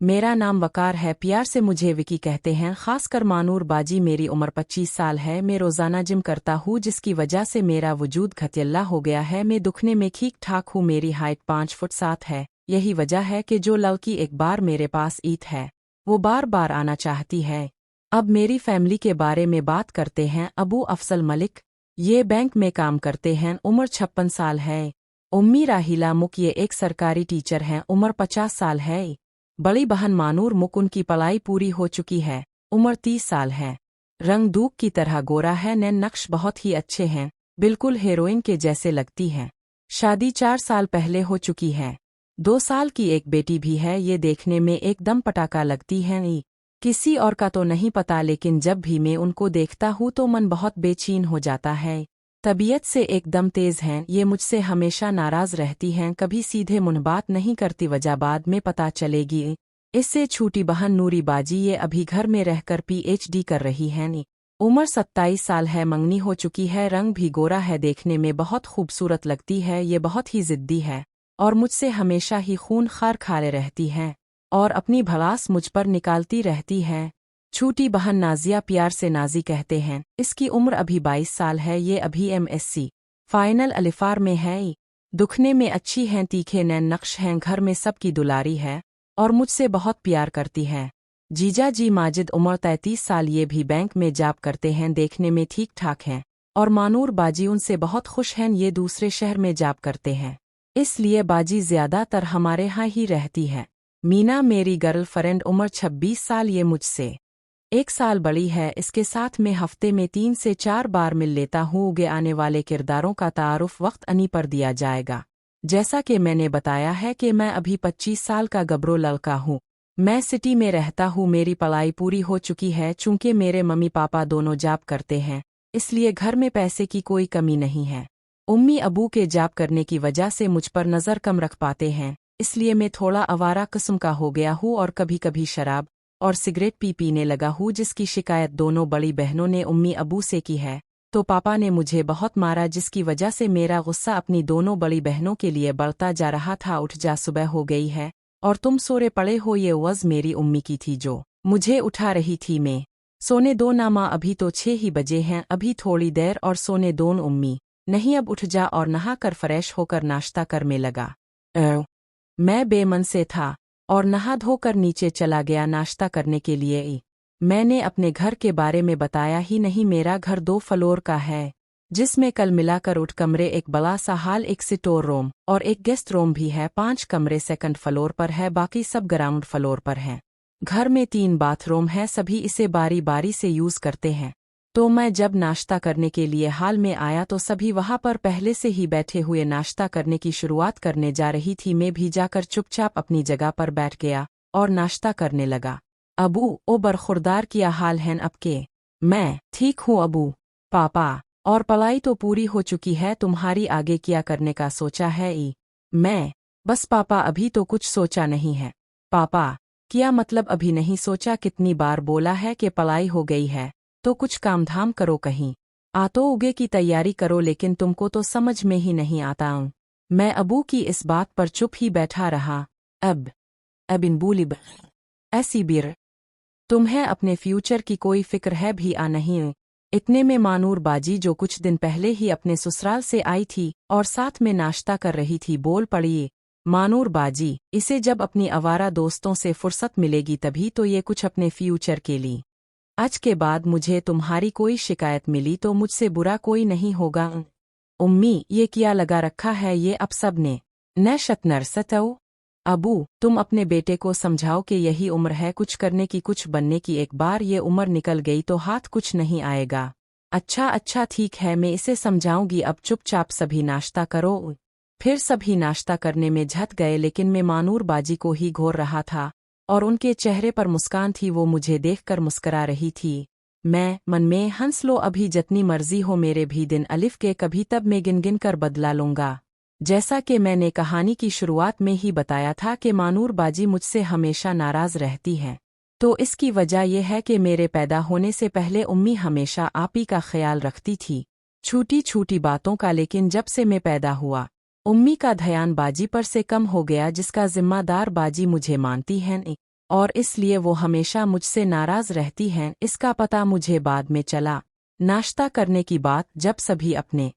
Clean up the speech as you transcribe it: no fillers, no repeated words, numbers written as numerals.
मेरा नाम वकार है, प्यार से मुझे विकी कहते हैं। खासकर मानूर बाजी। मेरी उम्र 25 साल है। मैं रोज़ाना जिम करता हूँ जिसकी वजह से मेरा वजूद घटिया हो गया है। मैं दुखने में ठीक ठाक हूँ। मेरी हाइट 5 फुट 7 है। यही वजह है कि जो लड़की एक बार मेरे पास ईद है वो बार बार आना चाहती है। अब मेरी फैमिली के बारे में बात करते हैं। अबू अफसल मलिक ये बैंक में काम करते हैं। उम्र 56 साल है। उम्मी राहिला मुक ये एक सरकारी टीचर हैं। उम्र 50 साल है। बड़ी बहन मानूर मुक उनकी पढ़ाई पूरी हो चुकी है। उम्र 30 साल है। रंग दूध की तरह गोरा है। नैन नक्श बहुत ही अच्छे हैं, बिल्कुल हीरोइन के जैसे लगती हैं। शादी 4 साल पहले हो चुकी है। 2 साल की एक बेटी भी है। ये देखने में एकदम पटाखा लगती है। किसी और का तो नहीं पता, लेकिन जब भी मैं उनको देखता हूँ तो मन बहुत बेचैन हो जाता है। तबीयत से एकदम तेज हैं। ये मुझसे हमेशा नाराज रहती हैं, कभी सीधे मुंह बात नहीं करती। वजह बाद में पता चलेगी। इससे छोटी बहन नूरी बाजी ये अभी घर में रहकर PhD कर रही है। उम्र 27 साल है। मंगनी हो चुकी है। रंग भी गोरा है, देखने में बहुत खूबसूरत लगती है। ये बहुत ही जिद्दी है और मुझसे हमेशा ही खून खार खाले रहती है और अपनी भड़ास मुझ पर निकालती रहती है। छोटी बहन नाजिया प्यार से नाजी कहते हैं। इसकी उम्र अभी 22 साल है। ये अभी MSc फाइनल अलिफार में है। दुखने में अच्छी हैं, तीखे नैन नक्श हैं, घर में सबकी दुलारी है और मुझसे बहुत प्यार करती है। जीजा जी माजिद उम्र 33 साल। ये भी बैंक में जॉब करते हैं, देखने में ठीक ठाक हैं और मानूर बाजी उनसे बहुत खुश हैं। ये दूसरे शहर में जॉब करते हैं, इसलिए बाजी ज्यादातर हमारे यहाँ ही रहती है। मीना मेरी गर्लफ्रेंड उम्र 26 साल। ये मुझसे 1 साल बड़ी है। इसके साथ मैं हफ्ते में 3 से 4 बार मिल लेता हूँ। उगे आने वाले किरदारों का तारुफ वक्त अनी पर दिया जाएगा। जैसा कि मैंने बताया है कि मैं अभी 25 साल का गबरो लड़का हूँ। मैं सिटी में रहता हूँ। मेरी पढ़ाई पूरी हो चुकी है। चूंकि मेरे मम्मी पापा दोनों जॉब करते हैं, इसलिए घर में पैसे की कोई कमी नहीं है। उम्मी अबू के जॉब करने की वजह से मुझ पर नज़र कम रख पाते हैं, इसलिए मैं थोड़ा आवारा किस्म का हो गया हूँ और कभी कभी शराब और सिगरेट पीने लगा हूँ, जिसकी शिकायत दोनों बड़ी बहनों ने उम्मी अबू से की है। तो पापा ने मुझे बहुत मारा, जिसकी वजह से मेरा गुस्सा अपनी दोनों बड़ी बहनों के लिए बढ़ता जा रहा था। उठ जा, सुबह हो गई है और तुम सोरे पड़े हो। ये वज़ मेरी उम्मी की थी जो मुझे उठा रही थी। मैं सोने दो ना माँ, अभी तो 6 ही बजे हैं, अभी थोड़ी देर और सोने दोन। उम्मी नहीं, अब उठ जा और नहा कर फ्रेश होकर नाश्ता कर। में लगा मैं बेमन से था और नहा धोकर नीचे चला गया नाश्ता करने के लिए। मैंने अपने घर के बारे में बताया ही नहीं। मेरा घर 2 फ्लोर का है, जिसमें कल मिलाकर 8 कमरे, एक बड़ा सा हाल, एक स्टोर रूम और एक गेस्ट रूम भी है। 5 कमरे सेकंड फ्लोर पर है, बाकी सब ग्राउंड फ्लोर पर हैं। घर में 3 बाथरूम है, सभी इसे बारी बारी से यूज करते हैं। तो मैं जब नाश्ता करने के लिए हाल में आया तो सभी वहां पर पहले से ही बैठे हुए नाश्ता करने की शुरुआत करने जा रही थी। मैं भी जाकर चुपचाप अपनी जगह पर बैठ गया और नाश्ता करने लगा। अबू ओ बरखुरदार, क्या हाल है आपके? मैं ठीक हूँ अबू। पापा और पढ़ाई तो पूरी हो चुकी है, तुम्हारी आगे क्या करने का सोचा है? मैं बस पापा, अभी तो कुछ सोचा नहीं है। पापा क्या मतलब अभी नहीं सोचा? कितनी बार बोला है कि पढ़ाई हो गई है तो कुछ काम धाम करो, कहीं आतो उगे की तैयारी करो, लेकिन तुमको तो समझ में ही नहीं आता हूँ। मैं अबू की इस बात पर चुप ही बैठा रहा। अब इन बूलिब ऐसी बिर तुम्हें अपने फ्यूचर की कोई फिक्र है भी नहीं? इतने में मानूर बाजी, जो कुछ दिन पहले ही अपने ससुराल से आई थी और साथ में नाश्ता कर रही थी, बोल पड़ी। मानूर बाजी, इसे जब अपनी आवारा दोस्तों से फुर्सत मिलेगी तभी तो ये कुछ अपने फ्यूचर के लिए। आज के बाद मुझे तुम्हारी कोई शिकायत मिली तो मुझसे बुरा कोई नहीं होगा। उम्मी ये क्या लगा रखा है ये अब सब ने? नशत नरसतओ। अबू तुम अपने बेटे को समझाओ कि यही उम्र है कुछ करने की, कुछ बनने की। एक बार ये उम्र निकल गई तो हाथ कुछ नहीं आएगा। अच्छा अच्छा ठीक है, मैं इसे समझाऊंगी। अब चुपचाप सभी नाश्ता करो। फिर सभी नाश्ता करने में झट गए, लेकिन मैं मानूर बाजी को ही घोर रहा था और उनके चेहरे पर मुस्कान थी। वो मुझे देखकर मुस्करा रही थी। मैं मन में हंस लो, अभी जितनी मर्जी हो, मेरे भी दिन अलिफ के कभी तब मैं गिन गिन कर बदला लूंगा। जैसा कि मैंने कहानी की शुरुआत में ही बताया था कि मानूर बाजी मुझसे हमेशा नाराज रहती है, तो इसकी वजह यह है कि मेरे पैदा होने से पहले उम्मी हमेशा आप ही का ख्याल रखती थी, छोटी छोटी बातों का। लेकिन जब से मैं पैदा हुआ, उम्मी का ध्यान बाजी पर से कम हो गया, जिसका जिम्मेदार बाजी मुझे मानती है। और इसलिए वो हमेशा मुझसे नाराज रहती हैं। इसका पता मुझे बाद में चला। नाश्ता करने की बात जब सभी अपने